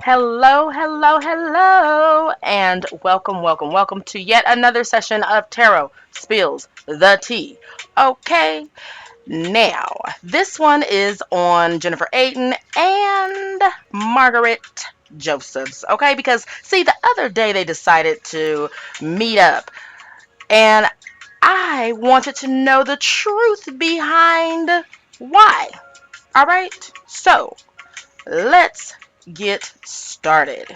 Hello, hello, hello, and welcome to yet another session of Tarot Spills the Tea. Okay, now this one is on JenniferAydin and MargaretJosephs. Okay, because see, the other day they decided to meet up, and I wanted to know the truth behind why. All right, so let's get started.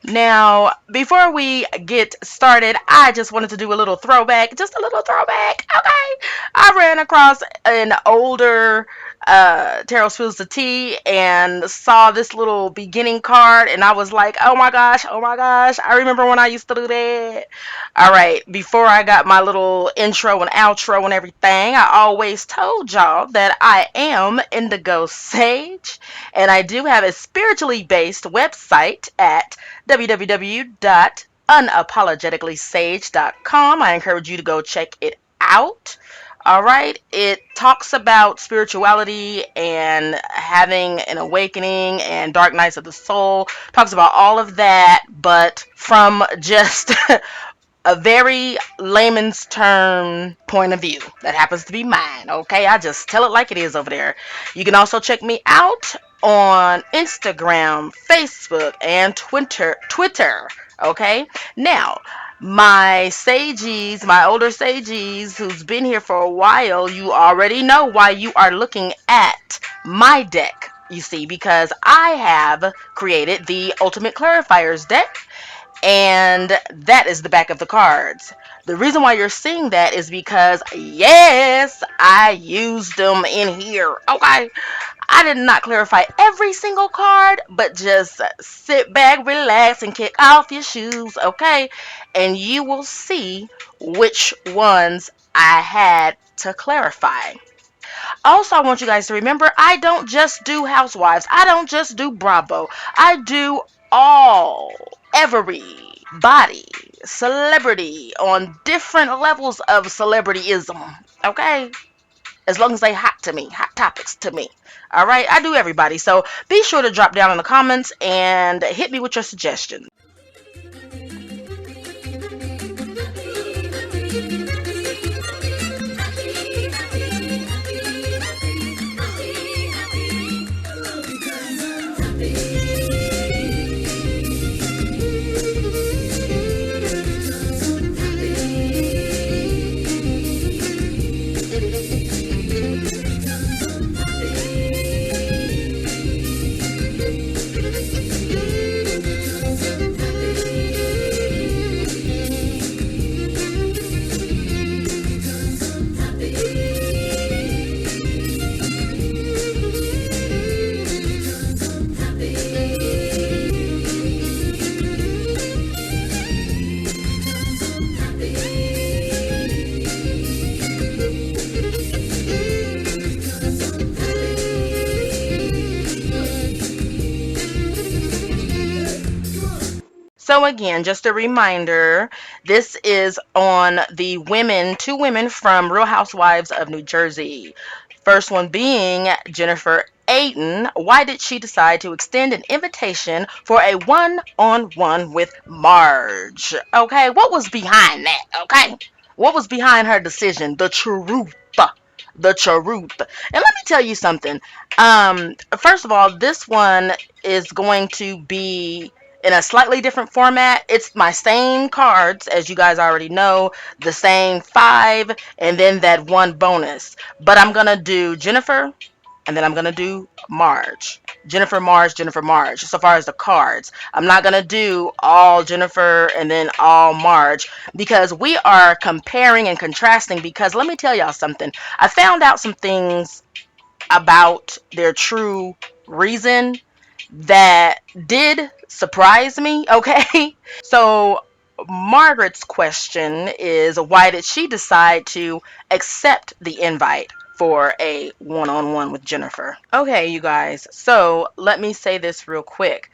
Now, before we get started, I just wanted to do a little throwback, just a little throwback. Okay, I ran across an older Tarot Spills the Tea and saw this little beginning card, and I was like, oh my gosh, I remember when I used to do that. All right, before I got my little intro and outro and everything, I always told y'all that I am Indigo Sage, and I do have a spiritually based website at www.unapologeticallysage.com. I encourage you to go check it out. All right, it talks about spirituality and having an awakening and dark nights of the soul. Talks about all of that, but from just a very layman's term point of view. That happens to be mine. Okay, I just tell it like it is over there. You can also check me out on Instagram, Facebook, and Twitter. Okay, now my sages, my older sages who's been here for a while, you already know why you are looking at my deck. You see, because I have created the Ultimate Clarifiers deck, and that is the back of the cards. The reason why you're seeing that is because, yes, I used them in here. Okay, I did not clarify every single card, but just sit back, relax, and kick off your shoes, okay? And you will see which ones I had to clarify. Also, I want you guys to remember, I don't just do Housewives. I don't just do Bravo. I do all, everybody, celebrity on different levels of celebrityism. Okay? As long as they hot to me, hot topics to me. All right? I do everybody. So be sure to drop down in the comments and hit me with your suggestions. So again, just a reminder, this is on the women, two women from Real Housewives of New Jersey. First one being Jennifer Aydin. Why did she decide to extend an invitation for a one-on-one with Marge? Okay, what was behind that? Okay, what was behind her decision? The truth. The truth. And let me tell you something. First of all, this one is going to be in a slightly different format. It's my same cards, as you guys already know, the same five, and then that one bonus. But I'm going to do Jennifer, and then I'm going to do Marge. Jennifer, Marge, Jennifer, Marge. So far as the cards, I'm not going to do all Jennifer and then all Marge, because we are comparing and contrasting. Because let me tell y'all something. I found out some things about their true reason that did surprise me, okay? So, Margaret's question is, why did she decide to accept the invite for a one-on-one with Jennifer? Okay, you guys, so let me say this real quick.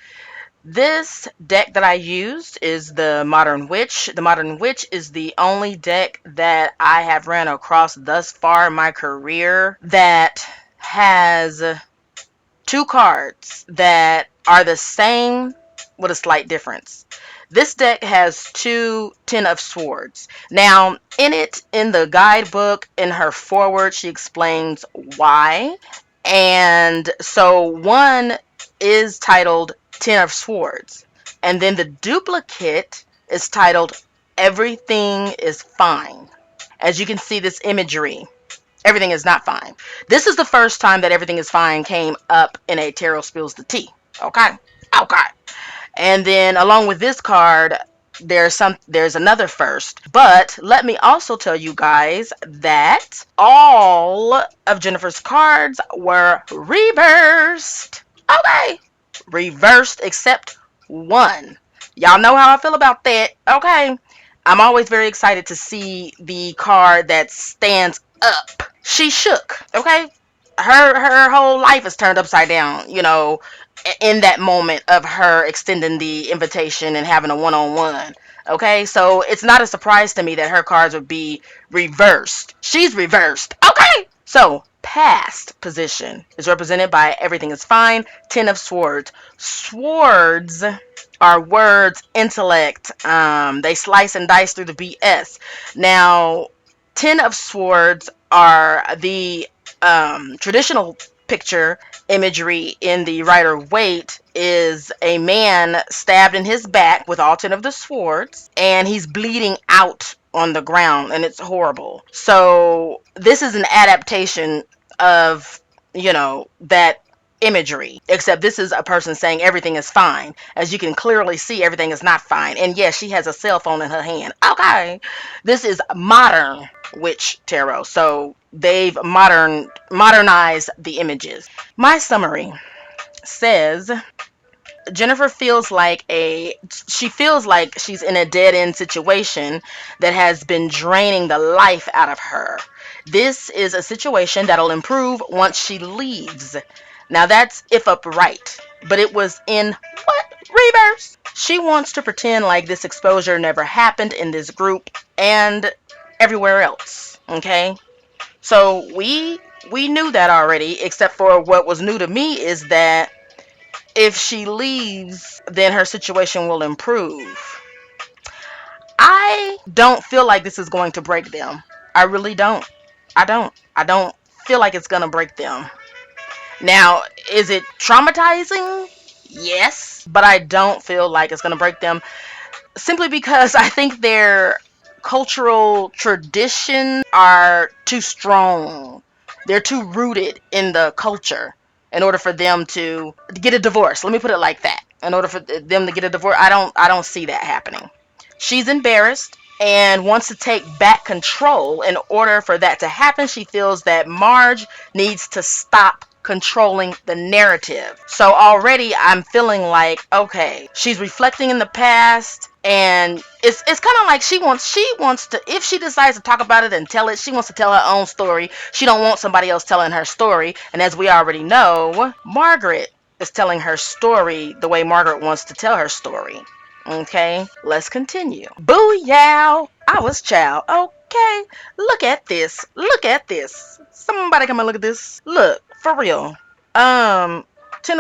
This deck that I used is the Modern Witch. The Modern Witch is the only deck that I have ran across thus far in my career that has two cards that are the same with a slight difference. This deck has two Ten of Swords. Now, in the guidebook, in her foreword, she explains why. And so one is titled Ten of Swords. And then the duplicate is titled Everything is Fine. As you can see, this imagery, everything is not fine. This is the first time that everything is fine came up in a Tarot Spills the Tea. Okay? Okay. And then along with this card, there's another first. But let me also tell you guys that all of Jennifer's cards were reversed. Okay. Reversed except one. Y'all know how I feel about that. Okay. I'm always very excited to see the card that stands up. She shook. Okay. Her whole life is turned upside down, in that moment of her extending the invitation and having a one-on-one. Okay, so it's not a surprise to me that her cards would be reversed. She's reversed. Okay, so past position is represented by Everything is Fine, Ten of Swords. Swords are words, intellect. They slice and dice through the BS. Now, Ten of Swords are the traditional picture imagery in the Rider-Waite is a man stabbed in his back with all 10 of the swords, and he's bleeding out on the ground, and it's horrible. So this is an adaptation of, that imagery, except this is a person saying everything is fine. As you can clearly see, everything is not fine. And yes, she has a cell phone in her hand. Okay, this is modern witch tarot, so they've modernized the images. My summary says Jennifer feels like she's in a dead-end situation that has been draining the life out of her. This is a situation that'll improve once she leaves. Now that's if upright, but it was in what? Reverse. She wants to pretend like this exposure never happened in this group and everywhere else. Okay? So we knew that already, except for what was new to me is that if she leaves, then her situation will improve. I don't feel like this is going to break them. I really don't. I don't feel like it's going to break them. Now, is it traumatizing? Yes, but I don't feel like it's going to break them simply because I think their cultural traditions are too strong. They're too rooted in the culture in order for them to get a divorce. Let me put it like that. In order for them to get a divorce, I don't see that happening. She's embarrassed and wants to take back control. In order for that to happen, she feels that Marge needs to stop controlling the narrative. So already I'm feeling like, okay, she's reflecting in the past, and it's kind of like she wants to, if she decides to talk about it and tell it, she wants to tell her own story. She don't want somebody else telling her story. And as we already know, Margaret is telling her story the way Margaret wants to tell her story. Okay, let's continue. Booyah! I was child. Okay, look at this. Look at this. Somebody come and look at this. Look, for real. Ten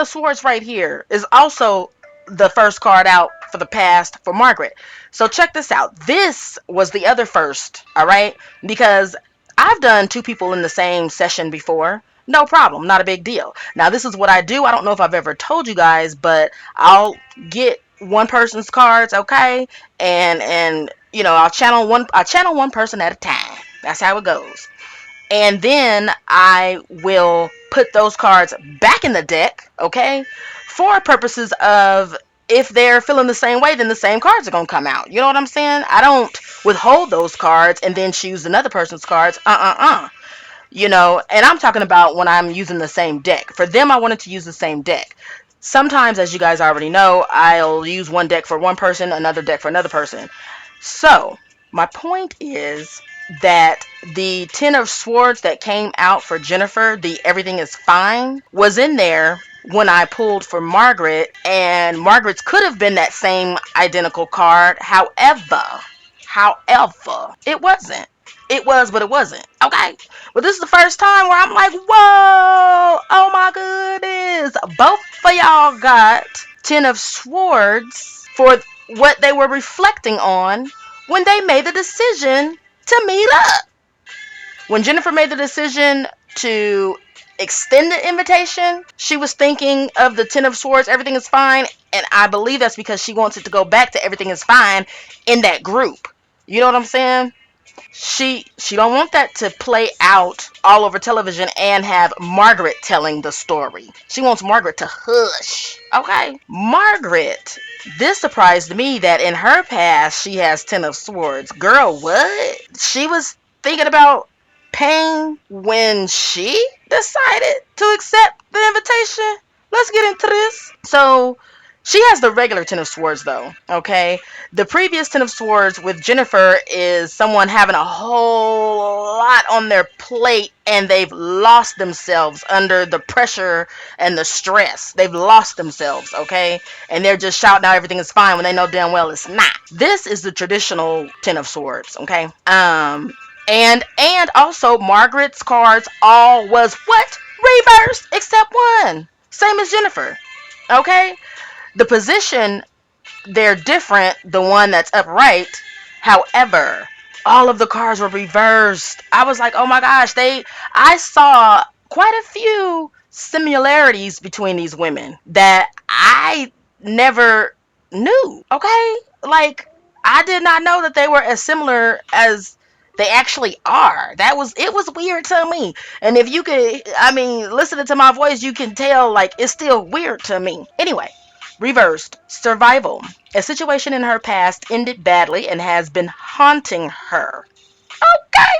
of Swords right here is also the first card out for the past for Margaret. So check this out. This was the other first, all right? Because I've done two people in the same session before. No problem, not a big deal. Now this is what I do. I don't know if I've ever told you guys, but I'll get one person's cards, okay? And I'll channel one person at a time. That's how it goes. And then I will put those cards back in the deck, okay? For purposes of if they're feeling the same way, then the same cards are going to come out. You know what I'm saying? I don't withhold those cards and then choose another person's cards. And I'm talking about when I'm using the same deck. For them, I wanted to use the same deck. Sometimes, as you guys already know, I'll use one deck for one person, another deck for another person. So, my point is that the Ten of Swords that came out for Jennifer, the Everything is Fine, was in there when I pulled for Margaret, and Margaret's could have been that same identical card. However, it wasn't. It was, but it wasn't. Okay. But this is the first time where I'm like, whoa, oh my goodness. Both of y'all got Ten of Swords for what they were reflecting on when they made the decision to meet up. When Jennifer made the decision to extend the invitation, she was thinking of the Ten of Swords, everything is fine, and I believe that's because she wants it to go back to everything is fine in that group. You know what I'm saying? She don't want that to play out all over television and have Margaret telling the story. She wants Margaret to hush. Okay? Margaret, this surprised me that in her past she has Ten of Swords. Girl, what? She was thinking about pain when she decided to accept the invitation. Let's get into this. So she has the regular Ten of Swords though, okay? The previous Ten of Swords with Jennifer is someone having a whole lot on their plate and they've lost themselves under the pressure and the stress. They've lost themselves, okay? And they're just shouting out everything is fine when they know damn well it's not. This is the traditional Ten of Swords, okay? And also Margaret's cards all was what? Reversed except one. Same as Jennifer. Okay? The position, they're different, the one that's upright. However, all of the cards were reversed. I was like, oh my gosh, I saw quite a few similarities between these women that I never knew. Okay? Like, I did not know that they were as similar as they actually are. It was weird to me. And if you could, I mean, listening to my voice, you can tell like it's still weird to me. Anyway, reversed survival. A situation in her past ended badly and has been haunting her. Okay.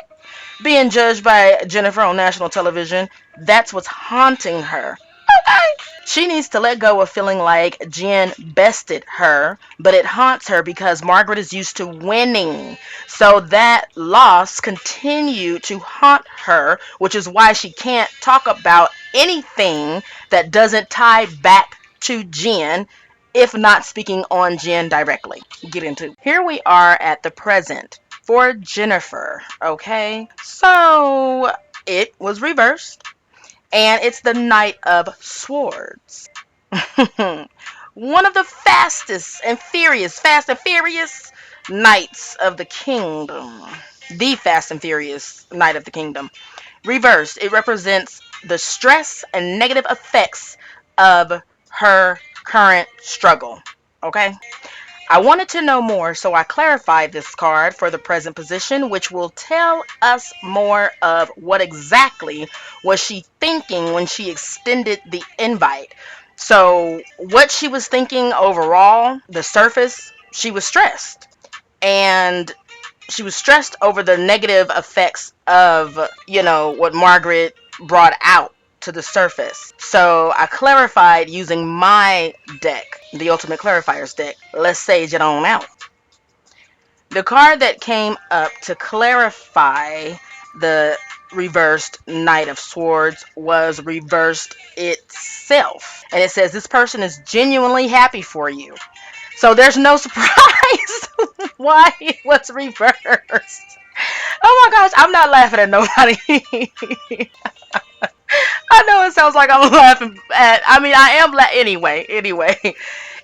Being judged by Jennifer on national television, that's what's haunting her. Okay. She needs to let go of feeling like Jen bested her, but it haunts her because Margaret is used to winning. So that loss continued to haunt her, which is why she can't talk about anything that doesn't tie back to Jen, if not speaking on Jen directly. Get into. Here we are at the present for Jennifer, okay? So it was reversed and it's the Knight of Swords. One of the fast and furious knights of the kingdom. The fast and furious knight of the kingdom. Reversed, it represents the stress and negative effects of her current struggle. Okay? I wanted to know more, so I clarified this card for the present position, which will tell us more of what exactly was she thinking when she extended the invite. So, what she was thinking overall, the surface, she was stressed. And she was stressed over the negative effects of, what Margaret brought out to the surface. So I clarified using my deck, the Ultimate Clarifiers deck. Let's sage it on out. The card that came up to clarify the reversed Knight of Swords was reversed itself. And it says this person is genuinely happy for you. So there's no surprise why it was reversed. Oh my gosh, I'm not laughing at nobody. I know it sounds like I'm laughing at. I mean, I am. Anyway,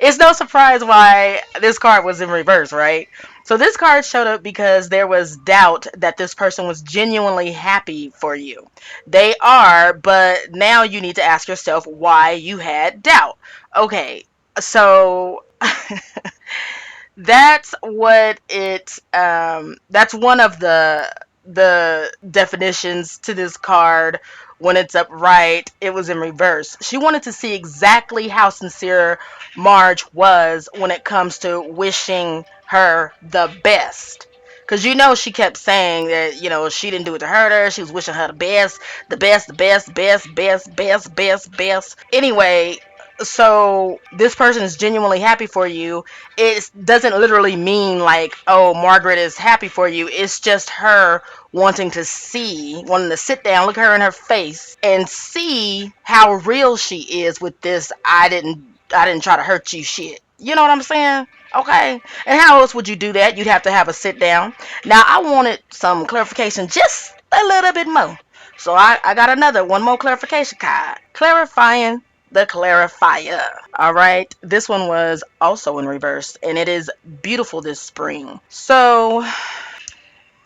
it's no surprise why this card was in reverse, right? So this card showed up because there was doubt that this person was genuinely happy for you. They are, but now you need to ask yourself why you had doubt. Okay, so that's what it. That's one of the definitions to this card. When it's upright, it was in reverse. She wanted to see exactly how sincere Marge was when it comes to wishing her the best. Because she kept saying that, she didn't do it to hurt her. She was wishing her the best, the best, the best, best. Anyway, so this person is genuinely happy for you. It doesn't literally mean like, oh, Margaret is happy for you. It's just her wanting to sit down, look her in her face, and see how real she is with this I didn't try to hurt you shit. You know what I'm saying? Okay. And how else would you do that? You'd have to have a sit down. Now, I wanted some clarification, just a little bit more. So I got one more clarification card. Clarifying the clarifier. All right. This one was also in reverse, and it is beautiful this spring. So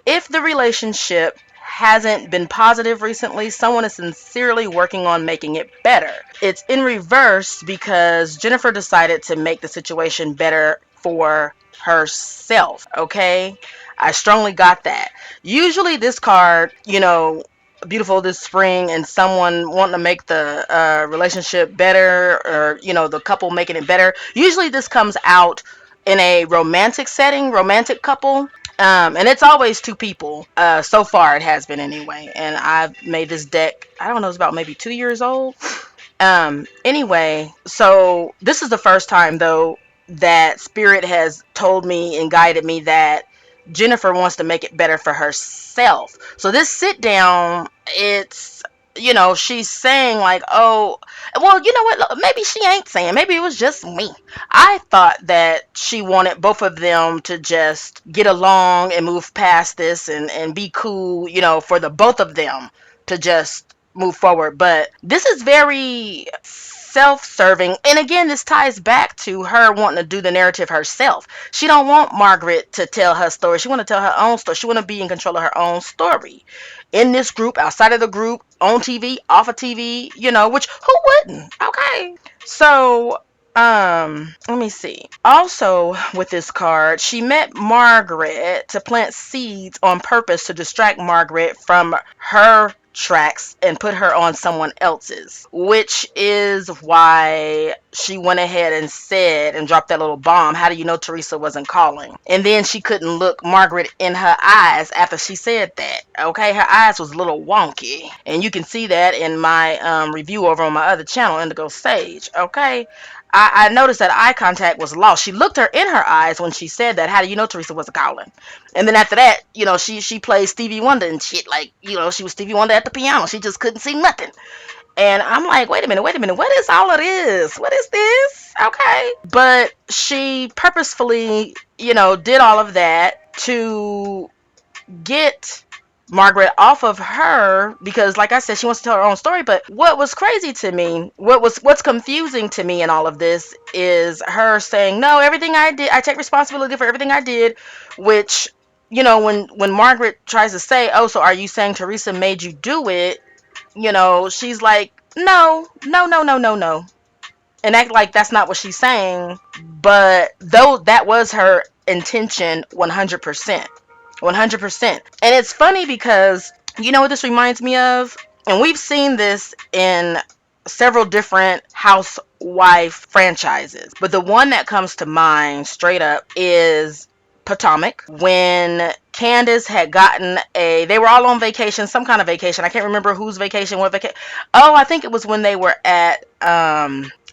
if the relationship hasn't been positive recently, someone is sincerely working on making it better. It's in reverse because Jennifer decided to make the situation better for herself. Okay? I strongly got that. Usually, this card, beautiful this spring, and someone wanting to make the relationship better, or, the couple making it better. Usually, this comes out in a romantic setting, romantic couple. And it's always two people. So far, it has been anyway. And I've made this deck, I don't know, it's about maybe 2 years old. Anyway, so this is the first time, though, that Spirit has told me and guided me that Jennifer wants to make it better for herself. So this sit down, it's, she's saying, like, oh, well, you know what? Look, maybe she ain't saying. Maybe it was just me. I thought that she wanted both of them to just get along and move past this and be cool, for the both of them to just move forward. But this is very self-serving, and again, this ties back to her wanting to do the narrative herself. She don't want Margaret to tell her story. She want to tell her own story. She want to be in control of her own story, in this group, outside of the group, on TV, off of TV, which who wouldn't? Okay. So let me see. Also, with this card, she met Margaret to plant seeds on purpose to distract Margaret from her tracks and put her on someone else's, which is why she went ahead and said and dropped that little bomb. How do you know Teresa wasn't calling? And then she couldn't look Margaret in her eyes after she said that. Okay, her eyes was a little wonky, and you can see that in my review over on my other channel, Indigo Sage. Okay, I noticed that eye contact was lost. She looked her in her eyes when she said that. How do you know Teresa wasn't calling? And then after that, she played Stevie Wonder and shit, like, she was Stevie Wonder at the piano. She just couldn't see nothing. And I'm like, wait a minute, what is all of this? What is this? Okay. But she purposefully, did all of that to get Margaret off of her, because like I said, she wants to tell her own story. But what was crazy to me, what's confusing to me in all of this, is her saying, no, everything I did, I take responsibility for everything I did, which, when Margaret tries to say, oh, so are you saying Teresa made you do it? She's like, no, no, no, no, no, no, and act like that's not what she's saying. But though that was her intention, 100%. 100%. And it's funny because, what this reminds me of? And we've seen this in several different housewife franchises. But the one that comes to mind straight up is Potomac. When Candace had gotten they were all on vacation, some kind of vacation. I can't remember whose vacation, what vacation. Oh, I think it was when they were at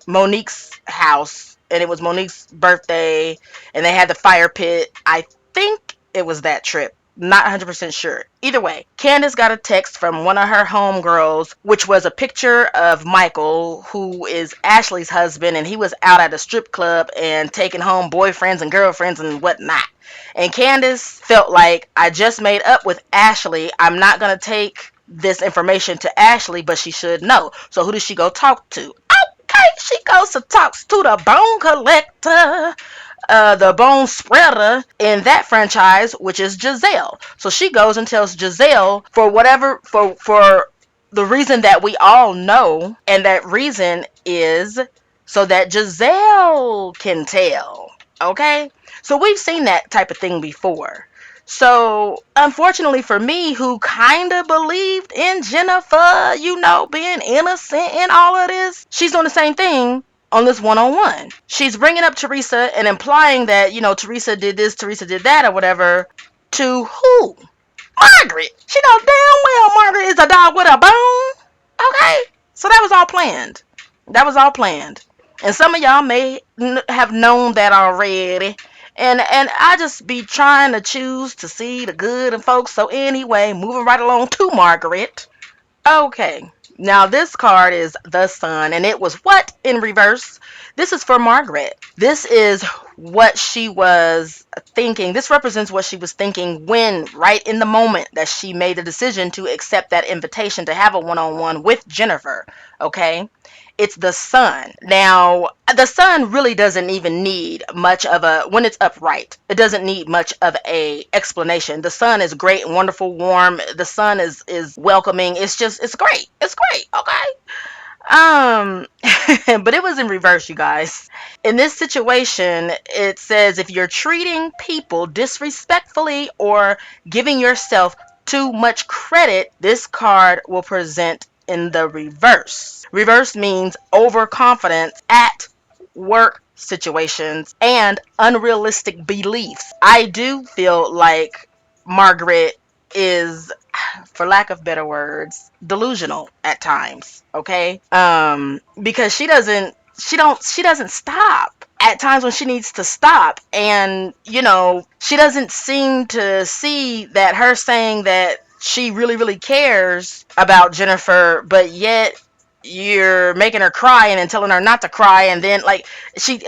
Monique's house, and it was Monique's birthday, and they had the fire pit. I think it was that trip. Not 100% sure. Either way, Candace got a text from one of her homegirls, which was a picture of Michael, who is Ashley's husband, and he was out at a strip club and taking home boyfriends and girlfriends and whatnot. And Candace felt like, I just made up with Ashley. I'm not going to take this information to Ashley, but she should know. So who does she go talk to? Okay, she goes to talks to the bone collector, the bone spreader in that franchise, which is Giselle. So she goes and tells Giselle for the reason that we all know, and that reason is so that Giselle can tell. Okay? So we've seen that type of thing before. So, unfortunately for me, who kind of believed in Jennifer, being innocent in all of this, she's doing the same thing on this one-on-one. She's bringing up Teresa and implying that, Teresa did this, Teresa did that, or whatever, to who? Margaret. She knows damn well Margaret is a dog with a bone. Okay? So that was all planned. That was all planned. And some of y'all may have known that already. And I just be trying to choose to see the good in folks. So anyway, moving right along to Margaret. Okay. Now, this card is the Sun, and it was what in reverse? This is for Margaret. This is what she was thinking. This represents what she was thinking when, right in the moment that she made the decision to accept that invitation to have a one on one with Jennifer. Okay? It's the Sun. Now, the Sun really doesn't even need much of a, when it's upright, it doesn't need much of a explanation. The Sun is great, wonderful, warm. The Sun is welcoming. It's just, it's great. It's great. Okay. Um, but it was in reverse, you guys. In this situation, it says if you're treating people disrespectfully or giving yourself too much credit, this card will present in the reverse. Reverse means overconfidence at work situations and unrealistic beliefs. I do feel like Margaret is, for lack of better words, delusional at times. Okay, because she doesn't stop at times when she needs to stop, and she doesn't seem to see that her saying that she really really cares about Jennifer, but yet you're making her cry and then telling her not to cry, and then like she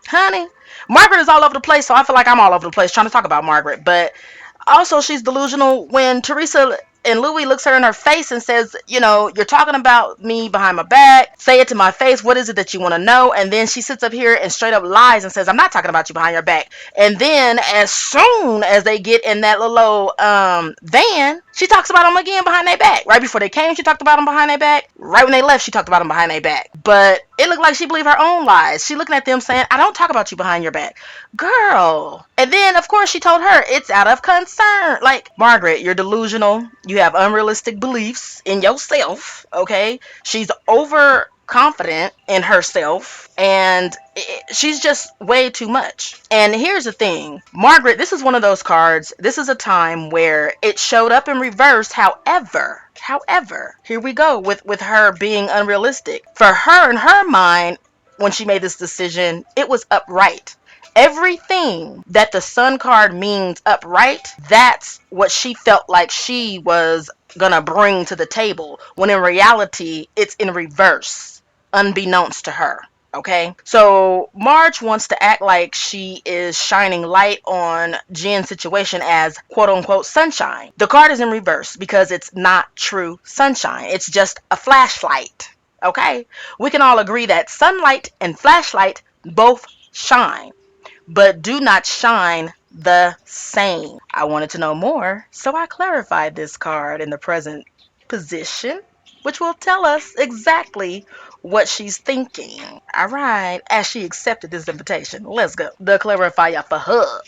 honey, Margaret is all over the place, so I feel like I'm all over the place trying to talk about Margaret. But also, she's delusional when Teresa and Louis looks her in her face and says, you're talking about me behind my back. Say it to my face. What is it that you want to know? And then she sits up here and straight up lies and says, I'm not talking about you behind your back. And then as soon as they get in that little van, she talks about them again behind their back. Right before they came, she talked about them behind their back. Right when they left, she talked about them behind their back. But it looked like she believed her own lies. She looking at them saying, I don't talk about you behind your back. Girl. And then, of course, she told her it's out of concern. Like, Margaret, you're delusional. You have unrealistic beliefs in yourself, okay? She's overconfident in herself, and she's just way too much. And here's the thing, Margaret, this is one of those cards. This is a time where it showed up in reverse. However, here we go with her being unrealistic. For her, in her mind, when she made this decision, it was upright. Everything that the Sun card means upright, that's what she felt like she was gonna bring to the table, when in reality it's in reverse, unbeknownst to her. Okay, so Marge wants to act like she is shining light on Jen's situation as quote unquote sunshine. The card is in reverse because it's not true sunshine, it's just a flashlight. Okay, we can all agree that sunlight and flashlight both shine, but do not shine the same. I wanted to know more, so I clarified this card in the present position, which will tell us exactly what she's thinking. All right, as she accepted this invitation, let's go. The clarifier for her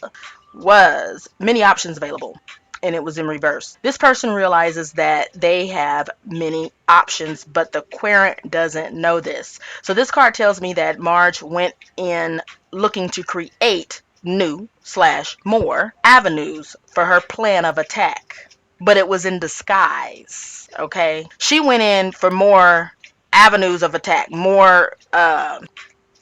was many options available, and it was in reverse. This person realizes that they have many options, but the querent doesn't know this. So this card tells me that Marge went in looking to create new slash more avenues for her plan of attack, but it was in disguise. Okay, she went in for more avenues of attack, more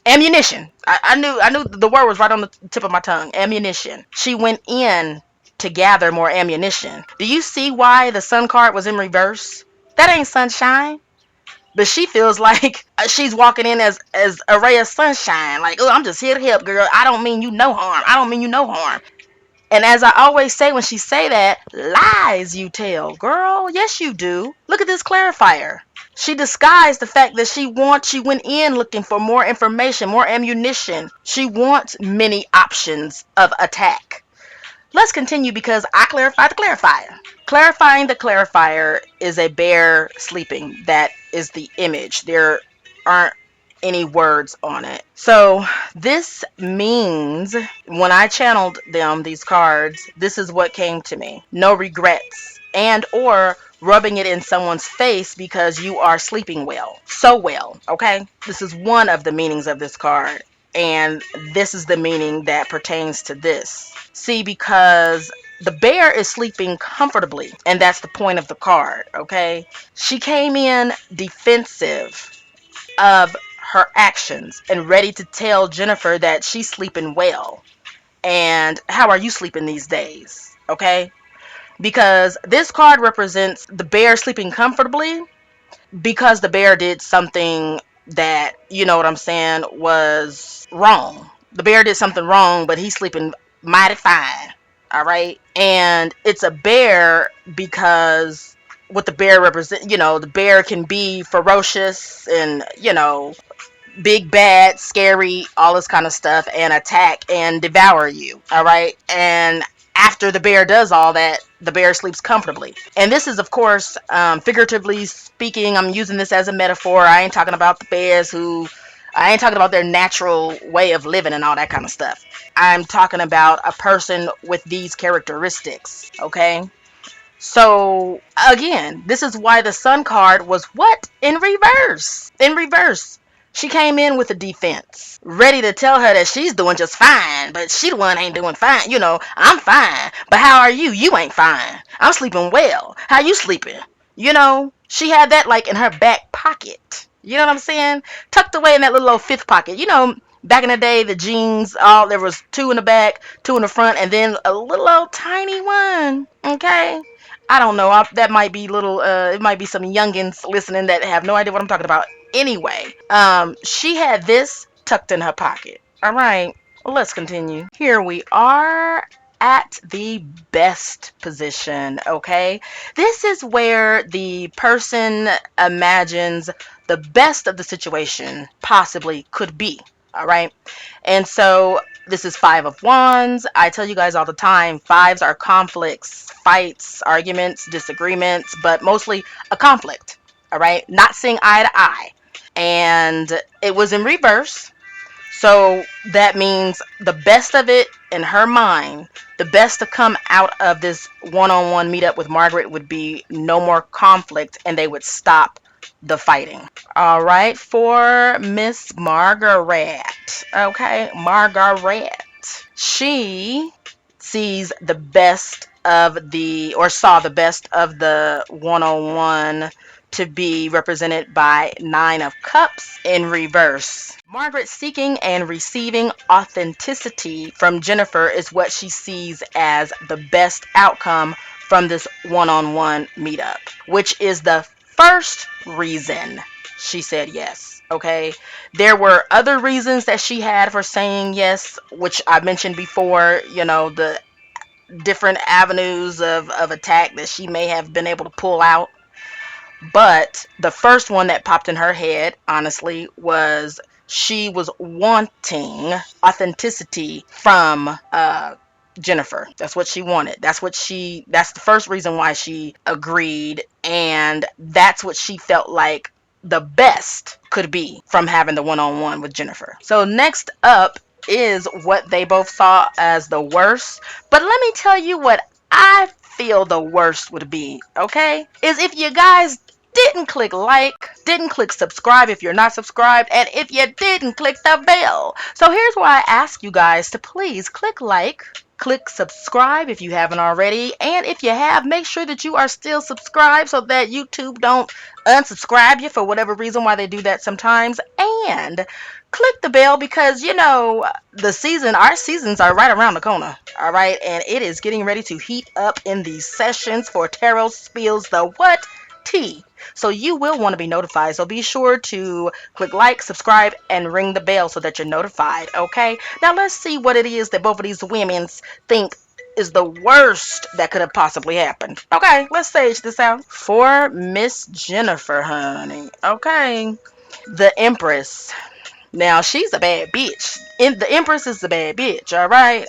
ammunition. I knew the word was right on the tip of my tongue. Ammunition. She went in to gather more ammunition. Do you see why the Sun card was in reverse? That ain't sunshine. But she feels like she's walking in as a ray of sunshine. Like, oh, I'm just here to help, girl. I don't mean you no harm. I don't mean you no harm. And as I always say when she say that, lies you tell, girl. Yes, you do. Look at this clarifier. She disguised the fact that she went in looking for more information, more ammunition. She wants many options of attack. Let's continue because I clarified the clarifier. Clarifying the clarifier is a bear sleeping. That is the image. There aren't any words on it. So this means when I channeled these cards, this is what came to me. No regrets, and or rubbing it in someone's face because you are sleeping well. So well, okay? This is one of the meanings of this card. And this is the meaning that pertains to this. See, because the bear is sleeping comfortably, and that's the point of the card, okay? She came in defensive of her actions and ready to tell Jennifer that she's sleeping well. And how are you sleeping these days? Okay? because this card represents the bear sleeping comfortably because the bear did something that, you know what I'm saying, was wrong. The bear did something wrong, but he's sleeping mighty fine. All right. And it's a bear because what the bear represent, the bear can be ferocious and, big, bad, scary, all this kind of stuff, and attack and devour you. All right. And after the bear does all that, the bear sleeps comfortably. And this is, of course, figuratively speaking, I'm using this as a metaphor. I ain't talking about the bears I ain't talking about their natural way of living and all that kind of stuff. I'm talking about a person with these characteristics. Okay. So again, this is why the Sun card was what? In reverse. In reverse. She came in with a defense, ready to tell her that she's doing just fine, but she the one ain't doing fine. I'm fine, but how are you? You ain't fine. I'm sleeping well. How you sleeping? She had that like in her back pocket. You know what I'm saying? Tucked away in that little old fifth pocket. Back in the day, the jeans, there was two in the back, two in the front, and then a little old tiny one. Okay. I don't know. That might be little. It might be some youngins listening that have no idea what I'm talking about. Anyway, she had this tucked in her pocket. All right. Well, let's continue. Here we are at the best position. Okay. This is where the person imagines the best of the situation possibly could be. All right. And so this is Five of Wands. I tell you guys all the time, fives are conflicts, fights, arguments, disagreements, but mostly a conflict. All right. Not seeing eye to eye. And it was in reverse. So that means the best of it in her mind, the best to come out of this one-on-one meetup with Margaret would be no more conflict and they would stop the fighting. All right, for Miss Margaret. Okay, Margaret. She sees the best of the, or saw the best of the one-on-one to be represented by Nine of Cups in reverse. Margaret seeking and receiving authenticity from Jennifer is what she sees as the best outcome from this one-on-one meetup, which is the first reason she said yes. Okay, there were other reasons that she had for saying yes, which I mentioned before, the different avenues of attack that she may have been able to pull out. But the first one that popped in her head, honestly, was she was wanting authenticity from Jennifer. That's what she wanted. That's the first reason why she agreed. And that's what she felt like the best could be from having the one-on-one with Jennifer. So next up is what they both saw as the worst. But let me tell you what I feel the worst would be, okay? Is if you guys didn't click like, didn't click subscribe if you're not subscribed, and if you didn't click the bell. So here's why I ask you guys to please click like, click subscribe if you haven't already, and if you have, make sure that you are still subscribed so that YouTube don't unsubscribe you for whatever reason why they do that sometimes, and click the bell because our seasons are right around the corner. All right, and it is getting ready to heat up in these sessions for Tarot Spills the What Tea. So you will want to be notified. So be sure to click like, subscribe, and ring the bell so that you're notified. Okay. Now let's see what it is that both of these women think is the worst that could have possibly happened. Okay, let's sage this out. For Miss Jennifer, honey. Okay. The Empress. Now she's a bad bitch. The Empress is a bad bitch, all right?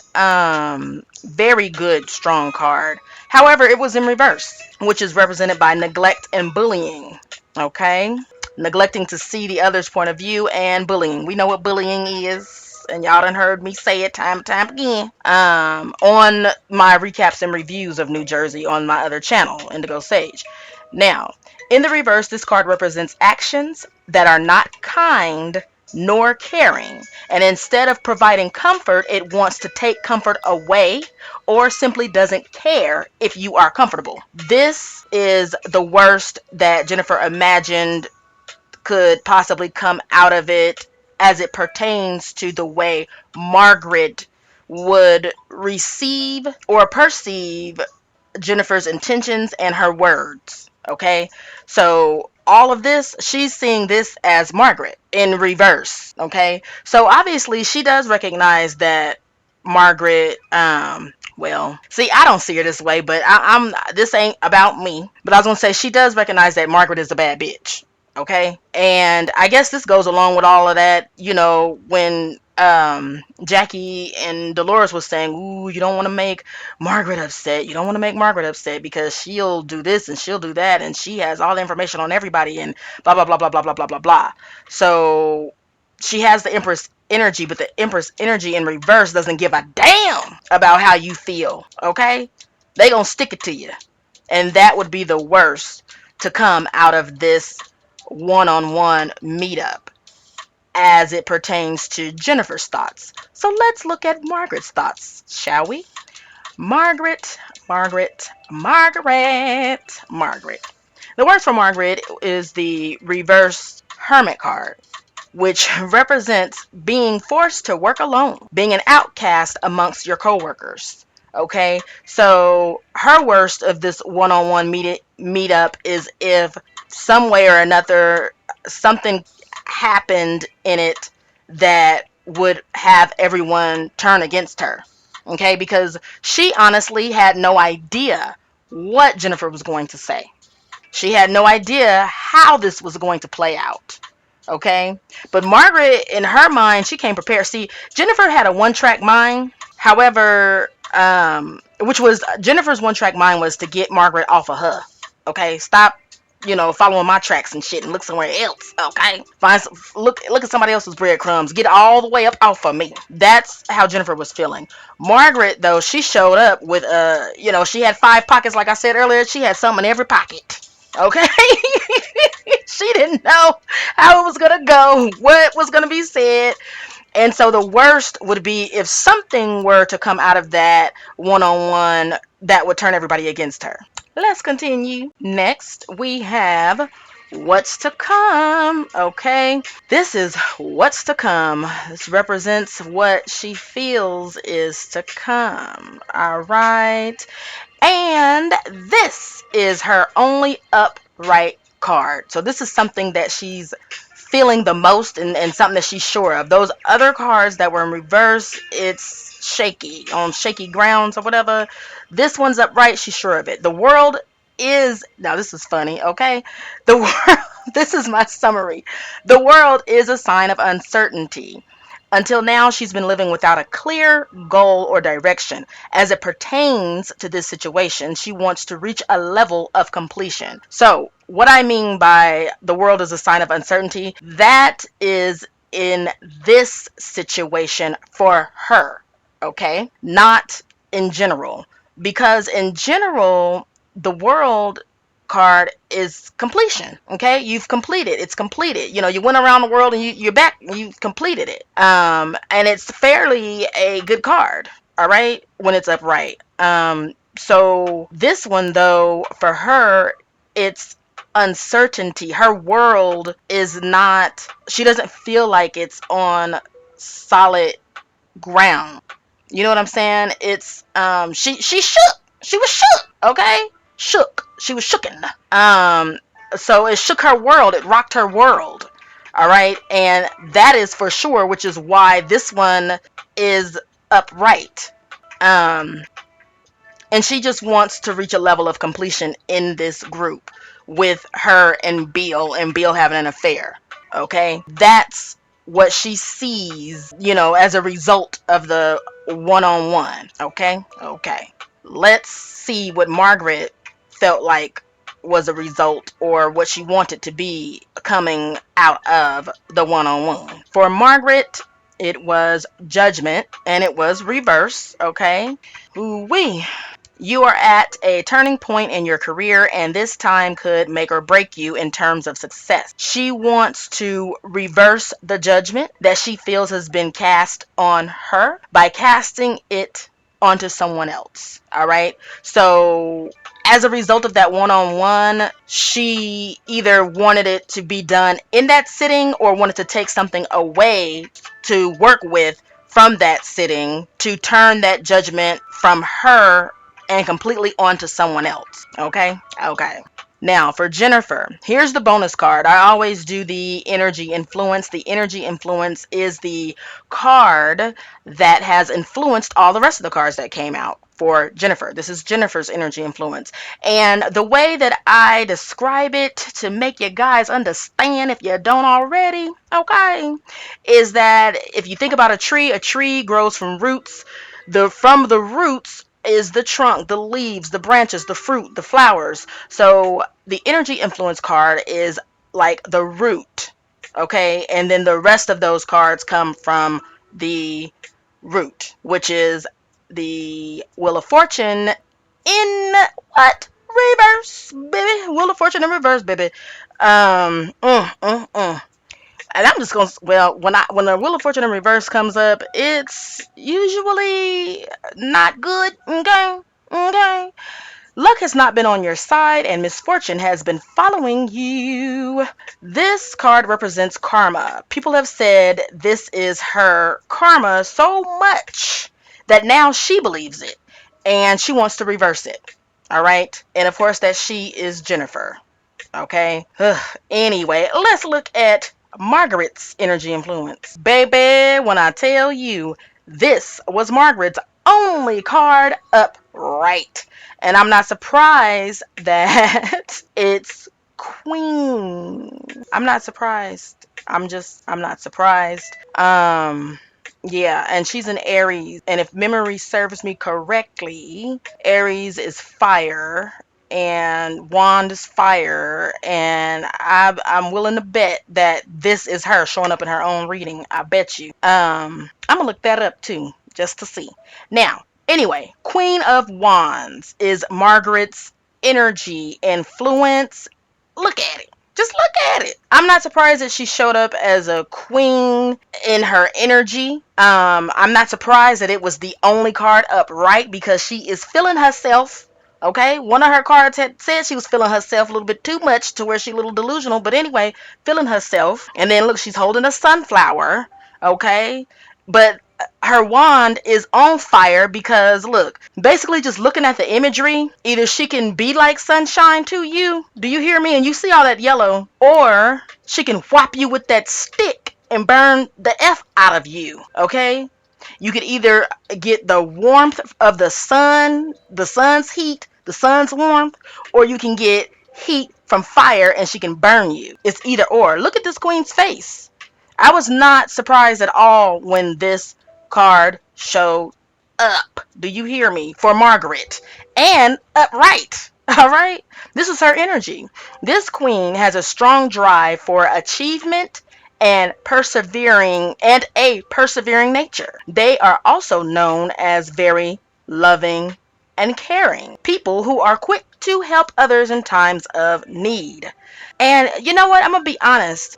Very good, strong card. However, it was in reverse, which is represented by neglect and bullying. Okay? Neglecting to see the other's point of view and bullying. We know what bullying is, and y'all done heard me say it time and time again. On my recaps and reviews of New Jersey on my other channel, Indigo Sage. Now, in the reverse, this card represents actions that are not kind nor caring, and instead of providing comfort, it wants to take comfort away or simply doesn't care if you are comfortable. This is the worst that Jennifer imagined could possibly come out of it as it pertains to the way Margaret would receive or perceive Jennifer's intentions and her words. Okay, so all of this, she's seeing this as Margaret in reverse. Okay, so obviously she does recognize that Margaret, well, see, I don't see her this way, but I'm this ain't about me. But I was gonna say she does recognize that Margaret is a bad bitch. Okay, and I guess this goes along with all of that. When Jackie and Dolores was saying, "Ooh, you don't want to make Margaret upset. You don't want to make Margaret upset because she'll do this and she'll do that, and she has all the information on everybody, and blah blah blah blah blah blah blah blah blah." So she has the Empress energy, but the Empress energy in reverse doesn't give a damn about how you feel. Okay, they gonna stick it to you, and that would be the worst to come out of this one-on-one meetup as it pertains to Jennifer's thoughts. So let's look at Margaret's thoughts, shall we? Margaret, Margaret, Margaret, Margaret. The words for Margaret is the reverse Hermit card, which represents being forced to work alone, being an outcast amongst your coworkers. Okay, so her worst of this one-on-one meetup is if some way or another something happened in it that would have everyone turn against her. Okay, because she honestly had no idea what Jennifer was going to say. She had no idea how this was going to play out. Okay, but Margaret, in her mind, she came prepared. See, Jennifer had a one-track mind. However, which was Jennifer's one-track mind was to get Margaret off of her. Okay, stop, following my tracks and shit and look somewhere else. Okay, look at somebody else's breadcrumbs. Get all the way up off of me. That's how Jennifer was feeling. Margaret, though, she showed up with she had 5 pockets, like I said earlier. She had something in every pocket. Okay. She didn't know how it was gonna go, what was gonna be said. And so the worst would be if something were to come out of that one-on-one that would turn everybody against her. Let's continue. Next, we have what's to come. Okay, this is what's to come. This represents what she feels is to come. All right. And this is her only upright card. So this is something that she's feeling the most, and something that she's sure of. Those other cards that were in reverse, it's shaky, on shaky grounds or whatever. This one's upright, she's sure of it. The world is, now this is funny, okay? The world, this is my summary. The world is a sign of uncertainty. Until now, she's been living without a clear goal or direction. As it pertains to this situation, she wants to reach a level of completion. So, what I mean by the world is a sign of uncertainty, that is in this situation for her, okay? Not in general. Because in general, the world card is completion. Okay, you've completed, it's completed. You went around the world and you're back, you've completed it. And it's fairly a good card, all right, when it's upright. So this one, though, for her, it's uncertainty. Her world is not, she doesn't feel like it's on solid ground. You know what I'm saying? It's she shook. She was shook, okay? Shook. She was shooken. So it shook her world. It rocked her world. All right, and that is for sure, which is why this one is upright. And she just wants to reach a level of completion in this group with her and Bill having an affair. Okay, that's what she sees, as a result of the one-on-one. Okay. Let's see what Margaret felt like was a result, or what she wanted to be coming out of the one-on-one. For Margaret, it was judgment, and it was reverse. Okay. Ooh-wee. You are at a turning point in your career, and this time could make or break you in terms of success. She wants to reverse the judgment that she feels has been cast on her by casting it onto someone else. All right. So as a result of that one-on-one, she either wanted it to be done in that sitting or wanted to take something away to work with from that sitting to turn that judgment from her and completely onto someone else. Okay? Okay. Now, for Jennifer, here's the bonus card. I always do the energy influence. The energy influence is the card that has influenced all the rest of the cards that came out for Jennifer. This is Jennifer's energy influence. And the way that I describe it to make you guys understand, if you don't already, okay, is that if you think about a tree grows from roots. From the roots is the trunk, the leaves, the branches, the fruit, the flowers. So the energy influence card is like the root, okay? And then the rest of those cards come from the root, which is the Wheel of Fortune in what? Reverse, baby. Wheel of Fortune in reverse, baby. Um, mm, mm, mm. And I'm just gonna, well, when the Wheel of Fortune in reverse comes up, it's usually not good. Okay, okay. Luck has not been on your side, and misfortune has been following you. This card represents karma. People have said this is her karma so much that now she believes it, and she wants to reverse it. All right, and of course that she is Jennifer. Okay. Anyway, let's look at Margaret's energy influence. Baby, when I tell you, this was Margaret's only card upright. And I'm not surprised that it's Queen. I'm not surprised. I'm not surprised. Yeah, and she's an Aries. And if memory serves me correctly, Aries is fire and Wand is fire, and I'm willing to bet that this is her showing up in her own reading. I bet you. I'm gonna look that up too, just to see. Now, anyway, Queen of Wands is Margaret's energy influence. Look at it. Just look at it. I'm not surprised that she showed up as a queen in her energy. I'm not surprised that it was the only card upright because she is feeling herself. Okay, one of her cards had said she was feeling herself a little bit too much to where she's a little delusional, but anyway, feeling herself. And then look, she's holding a sunflower. Okay, but her wand is on fire because look, basically just looking at the imagery, either she can be like sunshine to you, do you hear me, and you see all that yellow, or she can whop you with that stick and burn the F out of you. Okay, you could either get the warmth of the sun's heat, the sun's warmth, or you can get heat from fire and she can burn you. It's either or. Look at this queen's face. I was not surprised at all when this card showed up. Do you hear me? For Margaret. And upright. All right? This is her energy. This queen has a strong drive for achievement and a persevering nature. They are also known as very loving and caring people who are quick to help others in times of need. And you know what? I'm going to be honest.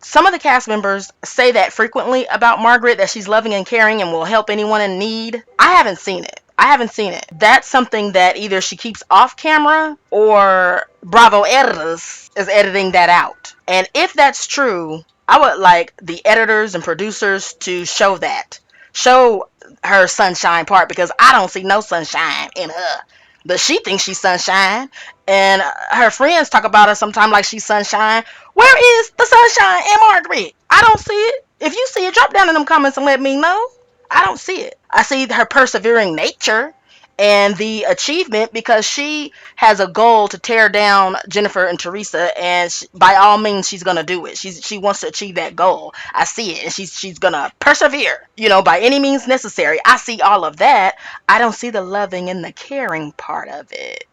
Some of the cast members say that frequently about Margaret, that she's loving and caring and will help anyone in need. I haven't seen it. I haven't seen it. That's something that either she keeps off camera or Bravo Editors is editing that out. And if that's true, I would like the editors and producers to show that. Show her sunshine part because I don't see no sunshine in her. But she thinks she's sunshine, and her friends talk about her sometimes like she's sunshine. Where is the sunshine in Margaret? I don't see it. If you see it, drop down in them comments and let me know. I don't see it. I see her persevering nature and the achievement because she has a goal to tear down Jennifer and Teresa, and by all means she's gonna do it. She wants to achieve that goal. I see it, and she's gonna persevere, by any means necessary. I see all of that. I don't see the loving and the caring part of it.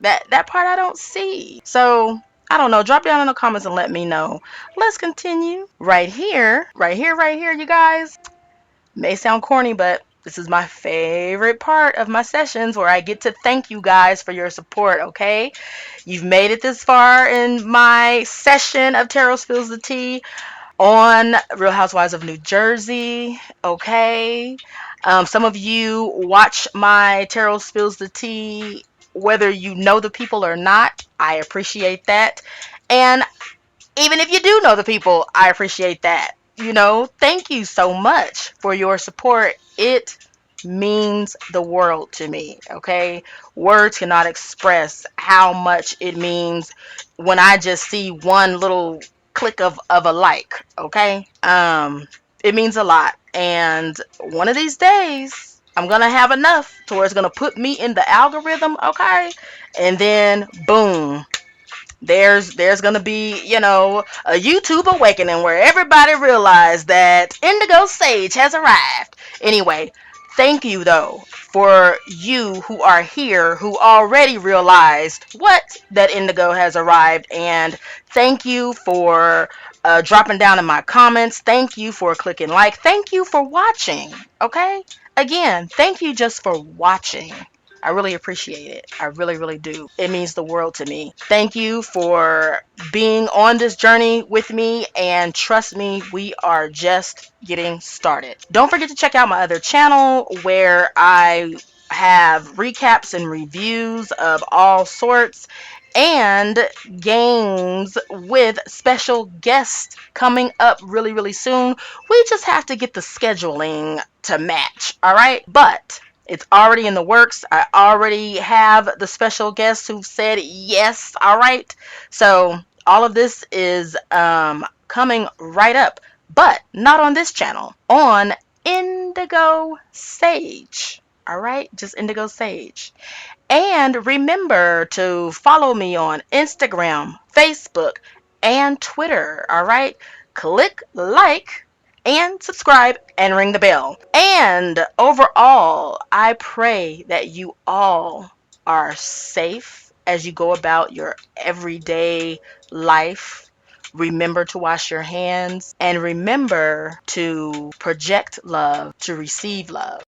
That part I don't see. So I don't know. Drop down in the comments and let me know. Let's continue. Right here, you guys. May sound corny, but this is my favorite part of my sessions where I get to thank you guys for your support, okay? You've made it this far in my session of Tarot Spills the Tea on Real Housewives of New Jersey, okay? Some of you watch my Tarot Spills the Tea whether you know the people or not. I appreciate that. And even if you do know the people, I appreciate that. Thank you so much for your support. It means the world to me, okay? Words cannot express how much it means when I just see one little click of a like, okay? It means a lot. And one of these days, I'm gonna have enough to where it's gonna put me in the algorithm, okay? And then boom, there's gonna be, a YouTube awakening where everybody realized that Indigo Sage has arrived. Anyway, thank you though for you who are here who already realized that Indigo has arrived, and thank you for dropping down in my comments. Thank you for clicking like. Thank you for watching. Okay, again, thank you just for watching. I really appreciate it. I really, really do. It means the world to me. Thank you for being on this journey with me, and trust me, we are just getting started. Don't forget to check out my other channel where I have recaps and reviews of all sorts and games with special guests coming up really, really soon. We just have to get the scheduling to match, all right? But it's already in the works. I already have the special guests who said yes, all right? So all of this is coming right up, but not on this channel, on Indigo Sage. All right, just Indigo Sage. And remember to follow me on Instagram, Facebook, and Twitter. All right, click like and subscribe and ring the bell. And overall, I pray that you all are safe as you go about your everyday life. Remember to wash your hands and remember to project love to receive love.